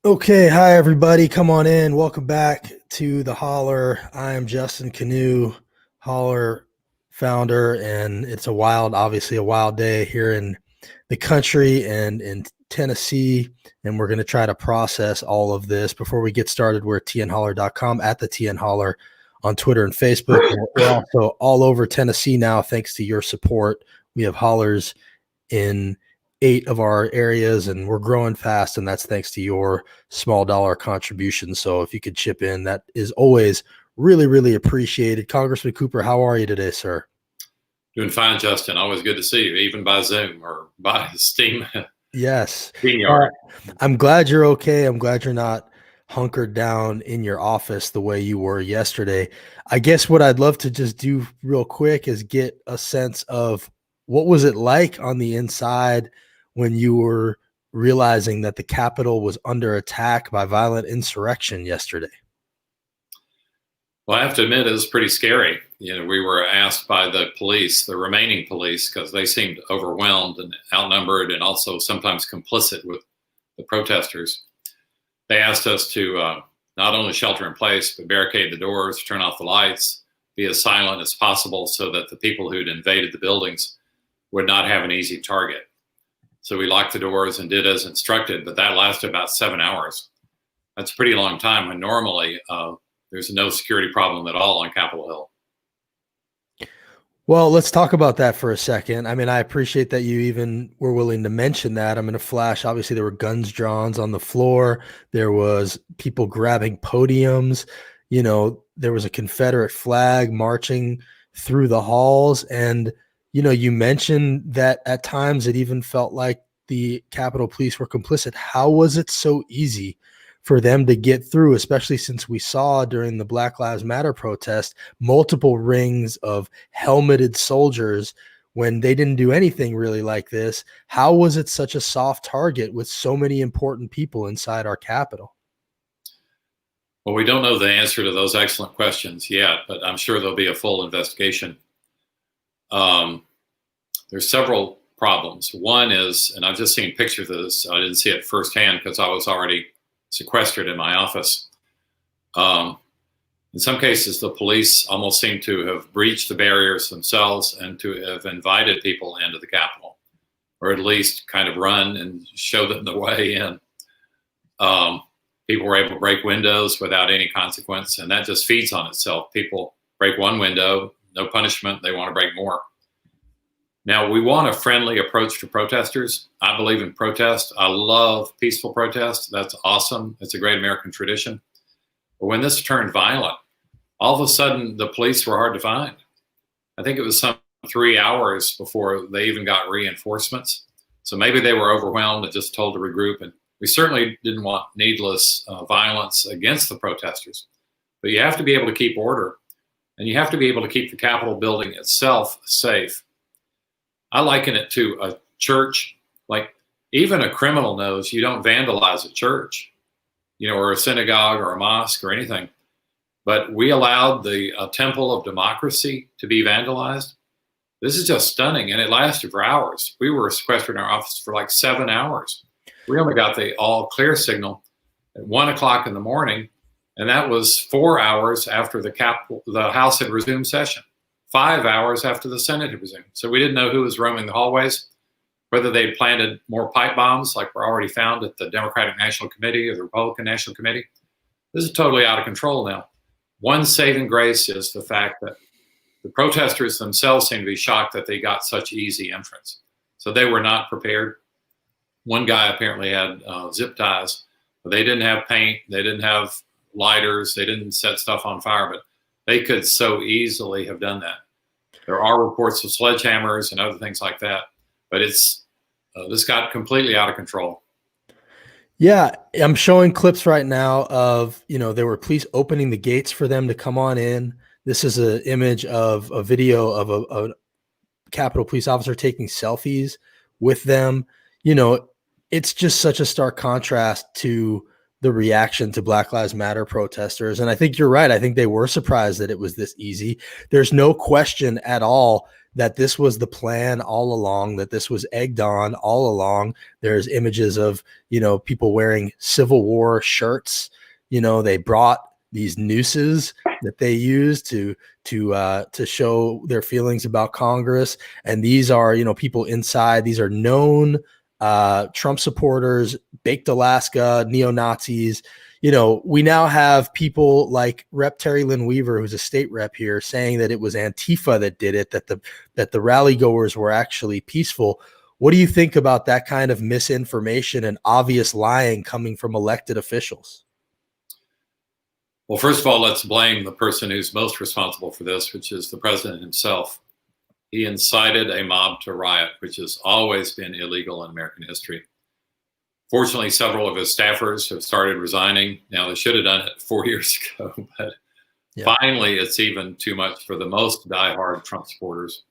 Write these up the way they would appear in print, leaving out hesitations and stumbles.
Okay, hi everybody. Come on in. Welcome back to the Holler. I am Justin Canoe, Holler founder, and it's obviously a wild day here in the country and in Tennessee. And we're going to try to process all of this. Before we get started, we're at tnholler.com, at the TN Holler on Twitter and Facebook. We're also all over Tennessee now, thanks to your support. We have hollers in 8 of our areas, and we're growing fast, and that's thanks to your small dollar contributions. So if you could chip in, that is always really, really appreciated. Congressman Cooper, how are you today, sir? Doing fine, Justin. Always good to see you, even by Zoom or by Steam. Yes. StreamYard. I'm glad you're okay. I'm glad you're not hunkered down in your office the way you were yesterday. I guess what I'd love to just do real quick is get a sense of what was it like on the inside when you were realizing that the Capitol was under attack by violent insurrection yesterday? Well, I have to admit, it was pretty scary. We were asked by the police, the remaining police, because they seemed overwhelmed and outnumbered and also sometimes complicit with the protesters. They asked us to not only shelter in place, but barricade the doors, turn off the lights, be as silent as possible so that the people who'd invaded the buildings would not have an easy target. So we locked the doors and did as instructed, but that lasted about 7 hours. That's a pretty long time when normally there's no security problem at all on Capitol Hill. Well, let's talk about that for a second. I mean, I appreciate that you even were willing to mention that. I'm going to flash. Obviously, there were guns drawn on the floor. There was people grabbing podiums. There was a Confederate flag marching through the halls. And, you mentioned that at times it even felt like the Capitol Police were complicit. How was it so easy for them to get through, especially since we saw during the Black Lives Matter protest multiple rings of helmeted soldiers when they didn't do anything really like this? How was it such a soft target with so many important people inside our Capitol? Well, we don't know the answer to those excellent questions yet, but I'm sure there'll be a full investigation. There's several problems. One is, and I've just seen pictures of this, I didn't see it firsthand because I was already sequestered in my office. In some cases, the police almost seem to have breached the barriers themselves and to have invited people into the Capitol, or at least kind of run and show them the way in. People were able to break windows without any consequence, and that just feeds on itself. People break one window, no punishment, they want to break more. Now, we want a friendly approach to protesters. I believe in protest. I love peaceful protest. That's awesome. It's a great American tradition. But when this turned violent, all of a sudden the police were hard to find. I think it was some 3 hours before they even got reinforcements. So maybe they were overwhelmed and just told to regroup. And we certainly didn't want needless violence against the protesters. But you have to be able to keep order, and you have to be able to keep the Capitol building itself safe. I liken it to a church. Like, even a criminal knows you don't vandalize a church, or a synagogue or a mosque or anything. But we allowed the temple of democracy to be vandalized. This is just stunning, and it lasted for hours. We were sequestered in our office for like 7 hours. We only got the all clear signal at 1 o'clock in the morning, and that was 4 hours after the House had resumed session. 5 hours after the Senate had resumed. So we didn't know who was roaming the hallways, whether they planted more pipe bombs like were already found at the Democratic National Committee or the Republican National Committee. This is totally out of control now. One saving grace is the fact that the protesters themselves seem to be shocked that they got such easy entrance. So they were not prepared. One guy apparently had zip ties, but they didn't have paint, they didn't have lighters, they didn't set stuff on fire, but they could so easily have done that. There are reports of sledgehammers and other things like that, but this got completely out of control. Yeah, I'm showing clips right now of, there were police opening the gates for them to come on in. This is an image of a video of a Capitol police officer taking selfies with them. You know, it's just such a stark contrast to the reaction to Black Lives Matter protesters. And I think you're right. I think they were surprised that it was this easy. There's no question at all that this was the plan all along, that this was egged on all along. There's images of, you know, people wearing Civil War shirts. You know, they brought these nooses that they use to show their feelings about Congress. And these are, you know, people inside. These are known Trump supporters, Baked Alaska, neo-Nazis. You know, we now have people like Rep. Terry Lynn Weaver, who's a state rep here, saying that it was Antifa that did it, that the rally goers were actually peaceful. What do you think about that kind of misinformation and obvious lying coming from elected officials? Well, first of all, let's blame the person who's most responsible for this, which is the president himself. He incited a mob to riot, which has always been illegal in American history. Fortunately, several of his staffers have started resigning. Now, they should have done it 4 years ago, but finally, it's even too much for the most diehard Trump supporters.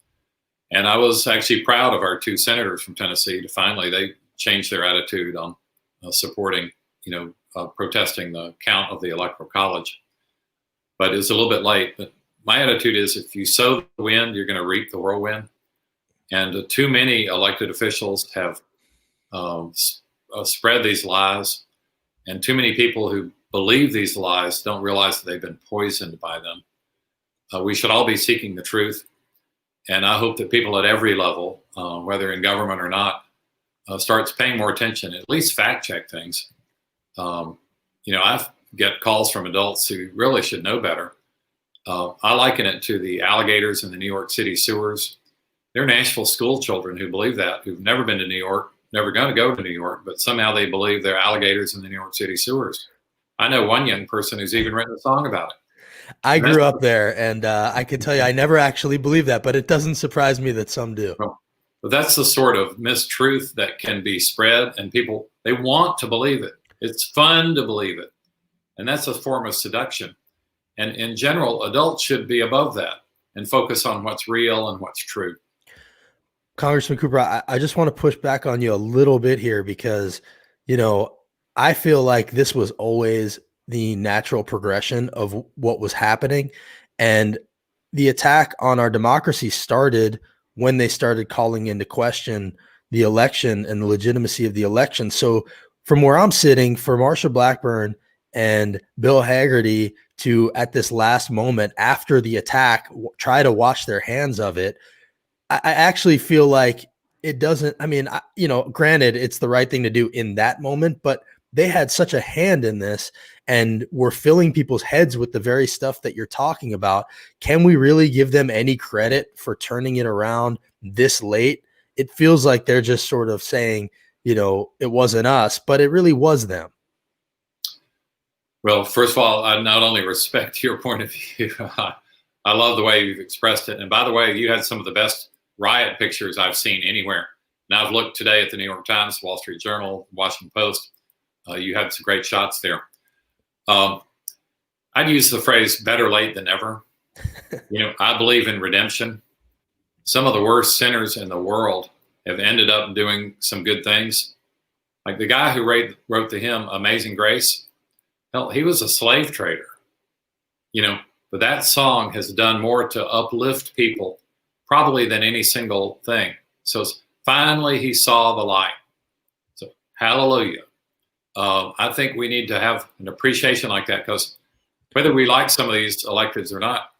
And I was actually proud of our two senators from Tennessee to finally, they changed their attitude on supporting, protesting the count of the Electoral College. But it's a little bit late. But my attitude is if you sow the wind, you're going to reap the whirlwind. And too many elected officials have spread these lies. And too many people who believe these lies don't realize that they've been poisoned by them. We should all be seeking the truth. And I hope that people at every level, whether in government or not, starts paying more attention, at least fact check things. I get calls from adults who really should know better. I liken it to the alligators in the New York City sewers. They're Nashville school children who believe that, who've never been to New York, never going to go to New York, but somehow they believe they're alligators in the New York City sewers. I know one young person who's even written a song about it. I grew up there, and I can tell you I never actually believed that, but it doesn't surprise me that some do. But that's the sort of mistruth that can be spread, and people, they want to believe it. It's fun to believe it. And that's a form of seduction. And in general, adults should be above that and focus on what's real and what's true. Congressman Cooper, I just want to push back on you a little bit here because, I feel like this was always the natural progression of what was happening. And the attack on our democracy started when they started calling into question the election and the legitimacy of the election. So from where I'm sitting, for Marsha Blackburn and Bill Hagerty to, at this last moment after the attack, try to wash their hands of it, I actually feel like it doesn't, granted, it's the right thing to do in that moment, but they had such a hand in this and were filling people's heads with the very stuff that you're talking about. Can we really give them any credit for turning it around this late? It feels like they're just sort of saying, it wasn't us, but it really was them. Well, first of all, I not only respect your point of view, I love the way you've expressed it. And by the way, you had some of the best riot pictures I've seen anywhere. Now I've looked today at the New York Times, Wall Street Journal, Washington Post. You had some great shots there. I'd use the phrase better late than never. I believe in redemption. Some of the worst sinners in the world have ended up doing some good things. Like the guy who wrote the hymn Amazing Grace, hell, he was a slave trader, but that song has done more to uplift people probably than any single thing. So finally he saw the light. So hallelujah. I think we need to have an appreciation like that because whether we like some of these electeds or not,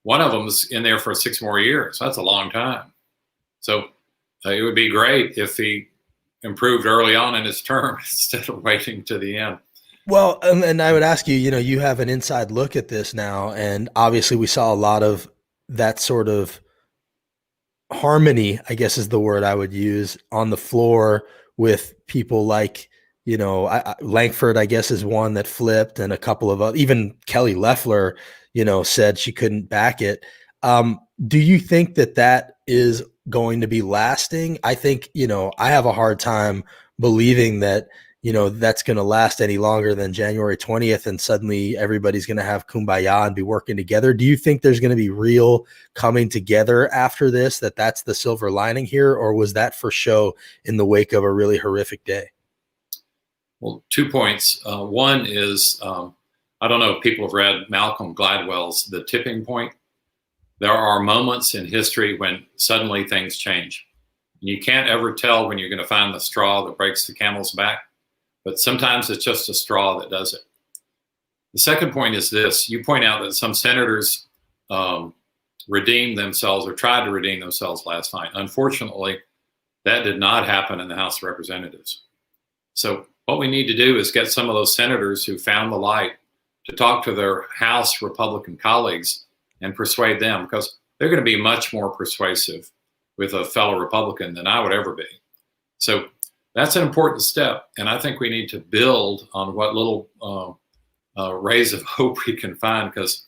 one of them's in there for 6 more years. That's a long time. So it would be great if he improved early on in his term instead of waiting to the end. Well, and I would ask you, you have an inside look at this now, and obviously we saw a lot of that sort of harmony, I guess is the word I would use, on the floor with people like, Langford, I guess, is one that flipped, and a couple of even Kelly Loeffler, said she couldn't back it. Do you think that is going to be lasting? I think, I have a hard time believing that, that's going to last any longer than January 20th, and suddenly everybody's going to have kumbaya and be working together. Do you think there's going to be real coming together after this, that's the silver lining here, or was that for show in the wake of a really horrific day? Well, 2 points. One is, I don't know if people have read Malcolm Gladwell's The Tipping Point. There are moments in history when suddenly things change. You can't ever tell when you're going to find the straw that breaks the camel's back, but sometimes it's just a straw that does it. The second point is this. You point out that some senators redeemed themselves or tried to redeem themselves last night. Unfortunately, that did not happen in the House of Representatives. So what we need to do is get some of those senators who found the light to talk to their House Republican colleagues and persuade them, because they're going to be much more persuasive with a fellow Republican than I would ever be. So that's an important step. And I think we need to build on what little rays of hope we can find, because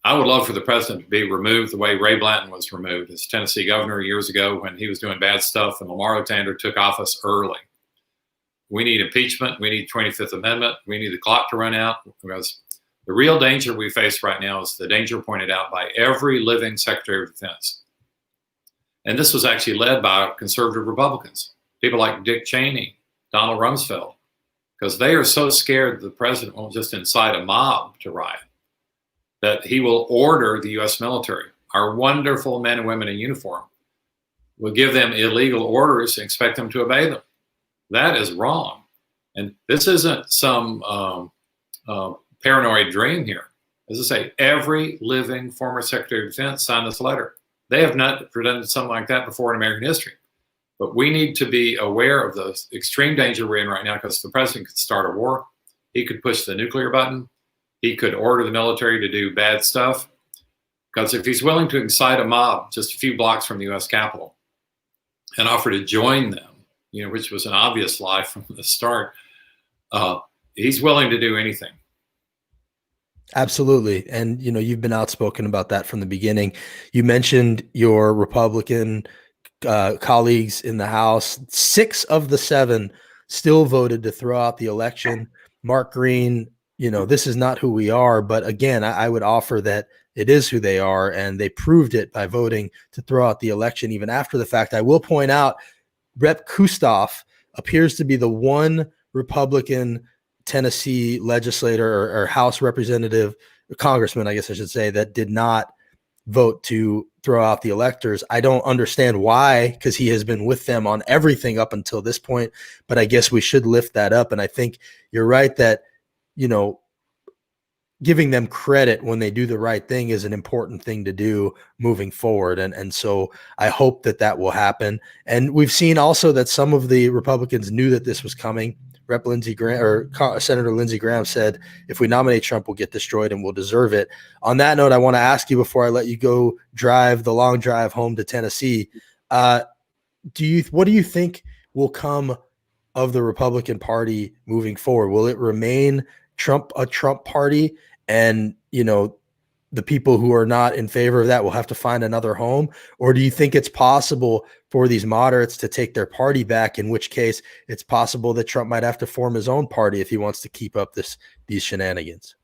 I would love for the president to be removed the way Ray Blanton was removed as Tennessee governor years ago when he was doing bad stuff and Lamar Alexander took office early. We need impeachment. We need 25th Amendment. We need the clock to run out, because the real danger we face right now is the danger pointed out by every living Secretary of Defense. And this was actually led by conservative Republicans, people like Dick Cheney, Donald Rumsfeld, because they are so scared the president won't just incite a mob to riot, that he will order the U.S. military, our wonderful men and women in uniform, will give them illegal orders and expect them to obey them. That is wrong. And this isn't some paranoid dream here. As I say, every living former Secretary of Defense signed this letter. They have not presented something like that before in American history. But we need to be aware of the extreme danger we're in right now, because the president could start a war. He could push the nuclear button. He could order the military to do bad stuff. Because if he's willing to incite a mob just a few blocks from the U.S. Capitol and offer to join them, which was an obvious lie from the start, he's willing to do anything. Absolutely. And, you've been outspoken about that from the beginning. You mentioned your Republican colleagues in the House. 6 of the 7 still voted to throw out the election. Mark Green, this is not who we are. But again, I would offer that it is who they are, and they proved it by voting to throw out the election even after the fact. I will point out Rep. Kustoff appears to be the one Republican Tennessee legislator or House representative, congressman, I guess I should say, that did not vote to throw out the electors. I don't understand why, because he has been with them on everything up until this point, but I guess we should lift that up. And I think you're right that, giving them credit when they do the right thing is an important thing to do moving forward. And so I hope that will happen. And we've seen also that some of the Republicans knew that this was coming. Senator Lindsey Graham said, if we nominate Trump, we'll get destroyed and we'll deserve it. On that note, I want to ask you before I let you go drive the long drive home to Tennessee, what do you think will come of the Republican Party moving forward? Will it remain a Trump party, and the people who are not in favor of that will have to find another home? Or do you think it's possible for these moderates to take their party back, in which case it's possible that Trump might have to form his own party if he wants to keep up these shenanigans?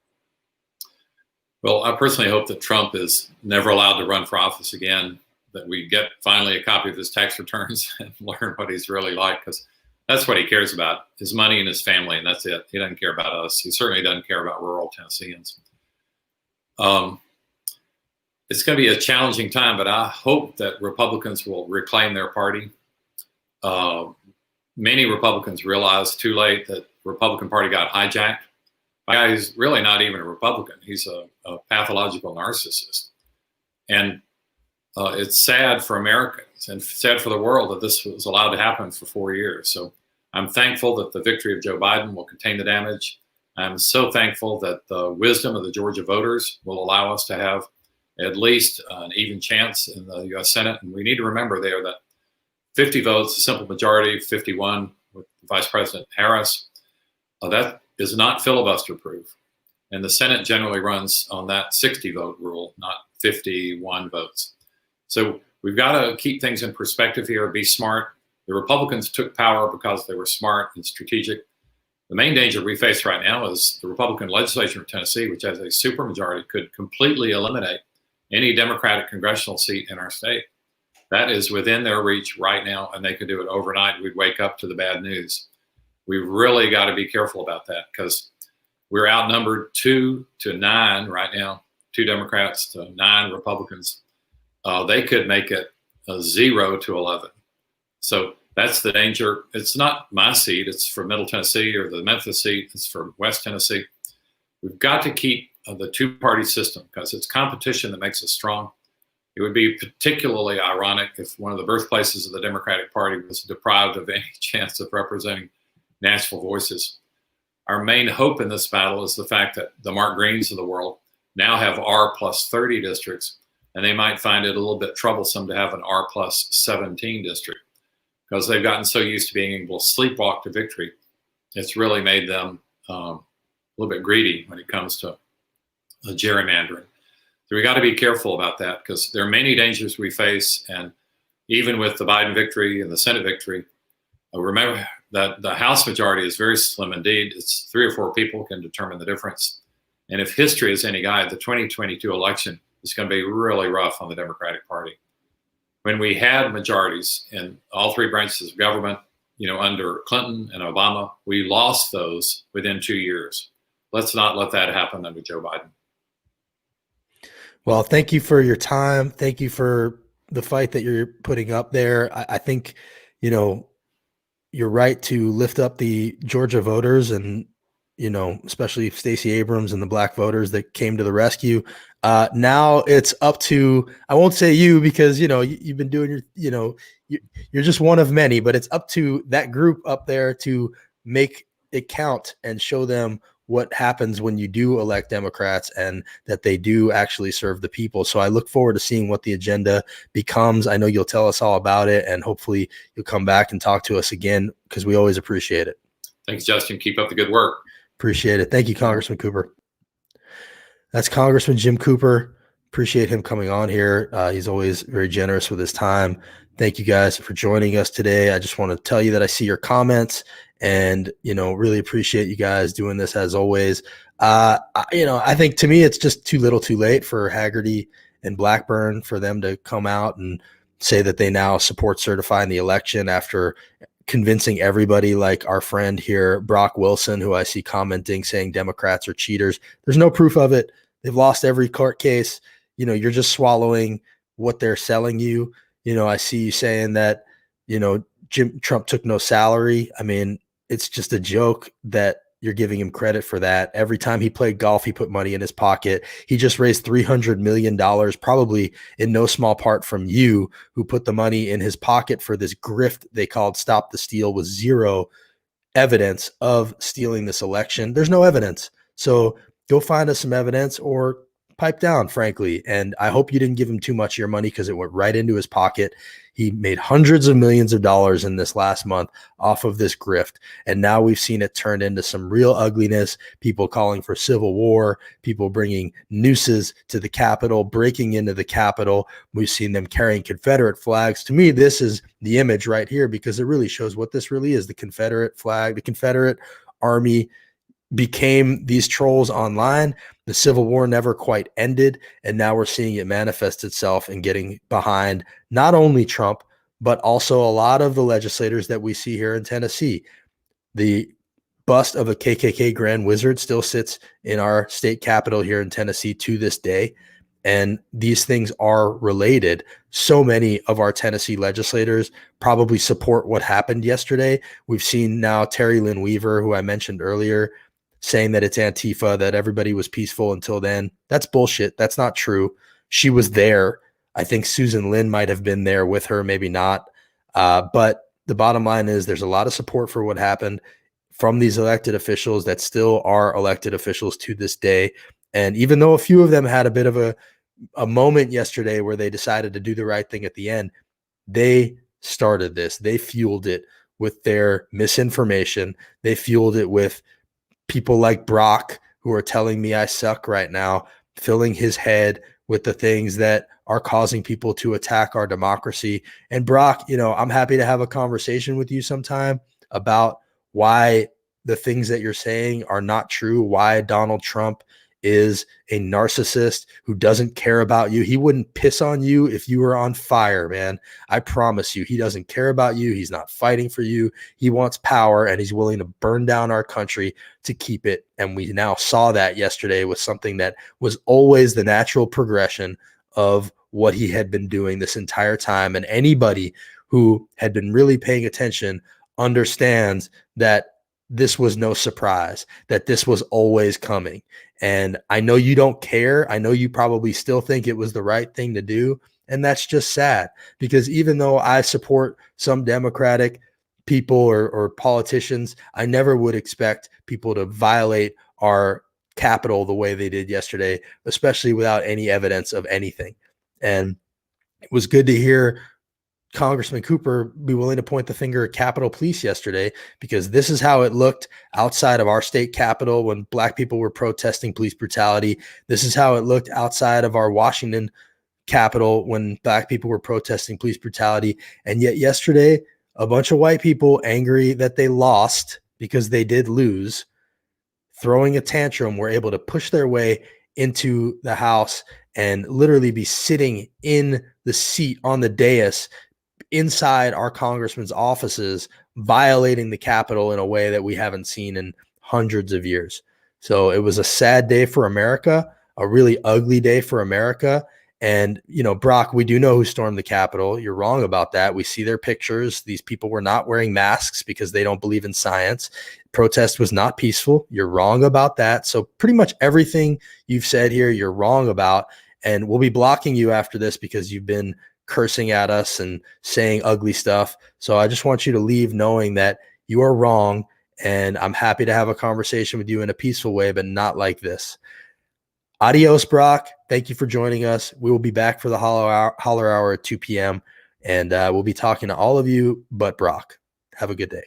Well, I personally hope that Trump is never allowed to run for office again, that we get finally a copy of his tax returns and learn what he's really like, because that's what he cares about, his money and his family, and that's it. He doesn't care about us. He certainly doesn't care about rural Tennesseans. It's going to be a challenging time, but I hope that Republicans will reclaim their party. Many Republicans realized too late that the Republican Party got hijacked by a guy who's really not even a Republican. He's a pathological narcissist. And it's sad for Americans and sad for the world that this was allowed to happen for 4 years. So I'm thankful that the victory of Joe Biden will contain the damage. I'm so thankful that the wisdom of the Georgia voters will allow us to have at least an even chance in the U.S. Senate. And we need to remember there that 50 votes, a simple majority, 51 with Vice President Harris, that is not filibuster proof. And the Senate generally runs on that 60 vote rule, not 51 votes. So we've got to keep things in perspective here, be smart. The Republicans took power because they were smart and strategic. The main danger we face right now is the Republican legislature of Tennessee, which has a supermajority, could completely eliminate any Democratic congressional seat in our state. That is within their reach right now, and they could do it overnight. We'd wake up to the bad news. We've really got to be careful about that because we're outnumbered 2-9 right now, 2 Democrats to 9 Republicans. They could make it 0-11. So that's the danger. It's not my seat. It's for Middle Tennessee or the Memphis seat. It's for West Tennessee. We've got to keep the two-party system because it's competition that makes us strong. It would be particularly ironic if one of the birthplaces of the Democratic Party was deprived of any chance of representing Nashville voices. Our main hope in this battle is the fact that the Mark Greens of the world now have R+30 districts, and they might find it a little bit troublesome to have an R+17 district because they've gotten so used to being able to sleepwalk to victory. It's really made them a little bit greedy when it comes to gerrymandering. So we got to be careful about that because there are many dangers we face. And even with the Biden victory and the Senate victory, remember that the House majority is very slim indeed. It's 3 or 4 people can determine the difference. And if history is any guide, the 2022 election is going to be really rough on the Democratic Party. When we had majorities in all 3 branches of government, under Clinton and Obama, we lost those within 2 years. Let's not let that happen under Joe Biden. Well, thank you for your time. Thank you for the fight that you're putting up there. I think, you're right to lift up the Georgia voters and, especially Stacey Abrams and the black voters that came to the rescue. Now it's up to, I won't say you because, you've been doing you're just one of many, but it's up to that group up there to make it count and show them what happens when you do elect Democrats and that they do actually serve the people. So I look forward to seeing what the agenda becomes. I know you'll tell us all about it, and hopefully you'll come back and talk to us again because we always appreciate it. Thanks, Justin. Keep up the good work. Appreciate it. Thank you, Congressman Cooper. That's Congressman Jim Cooper. Appreciate him coming on here. He's always very generous with his time. Thank you guys for joining us today. I just want to tell you that I see your comments and, really appreciate you guys doing this as always. I think to me, it's just too little too late for Hagerty and Blackburn for them to come out and say that they now support certifying the election after convincing everybody like our friend here, Brock Wilson, who I see commenting saying Democrats are cheaters. There's no proof of it. They've lost every court case. You're just swallowing what they're selling you. I see you saying that, Jim Trump took no salary. I mean, it's just a joke that you're giving him credit for that. Every time he played golf, he put money in his pocket. He just raised $300 million, probably in no small part from you, who put the money in his pocket for this grift they called Stop the Steal, with zero evidence of stealing this election. There's no evidence. So go find us some evidence or pipe down, frankly. And I hope you didn't give him too much of your money because it went right into his pocket. He made hundreds of millions of dollars in this last month off of this grift. And now we've seen it turned into some real ugliness, people calling for civil war, people bringing nooses to the Capitol, breaking into the Capitol. We've seen them carrying Confederate flags. To me, this is the image right here because it really shows what this really is. The Confederate flag, the Confederate Army became these trolls online. The Civil War never quite ended, and now we're seeing it manifest itself in getting behind not only Trump, but also a lot of the legislators that we see here in Tennessee. The bust of a KKK Grand Wizard still sits in our state capitol here in Tennessee to this day, and these things are related. So many of our Tennessee legislators probably support what happened yesterday. We've seen now Terry Lynn Weaver, who I mentioned earlier, saying that it's Antifa, that everybody was peaceful until then. That's bullshit. That's not true. She was there. I think Susan Lynn might have been there with her, maybe not. But the bottom line is there's a lot of support for what happened from these elected officials that still are elected officials to this day. And even though a few of them had a bit of a moment yesterday where they decided to do the right thing at the end, they started this. They fueled it with their misinformation. They fueled it with people like Brock, who are telling me I suck right now, filling his head with the things that are causing people to attack our democracy. And Brock, I'm happy to have a conversation with you sometime about why the things that you're saying are not true, why Donald Trump is a narcissist who doesn't care about you. He wouldn't piss on you if you were on fire, man. I promise you, he doesn't care about you. He's not fighting for you. He wants power, and he's willing to burn down our country to keep it. And we now saw that yesterday with something that was always the natural progression of what he had been doing this entire time. And anybody who had been really paying attention understands that this was no surprise, that this was always coming. And I know you don't care. I know you probably still think it was the right thing to do. And that's just sad, because even though I support some Democratic people or politicians, I never would expect people to violate our Capitol the way they did yesterday, especially without any evidence of anything. And it was good to hear Congressman Cooper be willing to point the finger at Capitol Police yesterday, because this is how it looked outside of our state capitol when Black people were protesting police brutality. This is how it looked outside of our Washington Capitol when Black people were protesting police brutality. And yet yesterday, a bunch of white people angry that they lost, because they did lose, throwing a tantrum, were able to push their way into the House and literally be sitting in the seat on the dais inside our congressman's offices, violating the Capitol in a way that we haven't seen in hundreds of years. So it was a sad day for America, a really ugly day for America. And, you know, Brock, we do know who stormed the Capitol. You're wrong about that. We see their pictures. These people were not wearing masks because they don't believe in science. Protest was not peaceful. You're wrong about that. So pretty much everything you've said here, you're wrong about. And we'll be blocking you after this because you've been cursing at us and saying ugly stuff. So I just want you to leave knowing that you are wrong. And I'm happy to have a conversation with you in a peaceful way, but not like this. Adios, Brock. Thank you for joining us. We will be back for the Holler Hour at 2 p.m. And we'll be talking to all of you but Brock. Have a good day.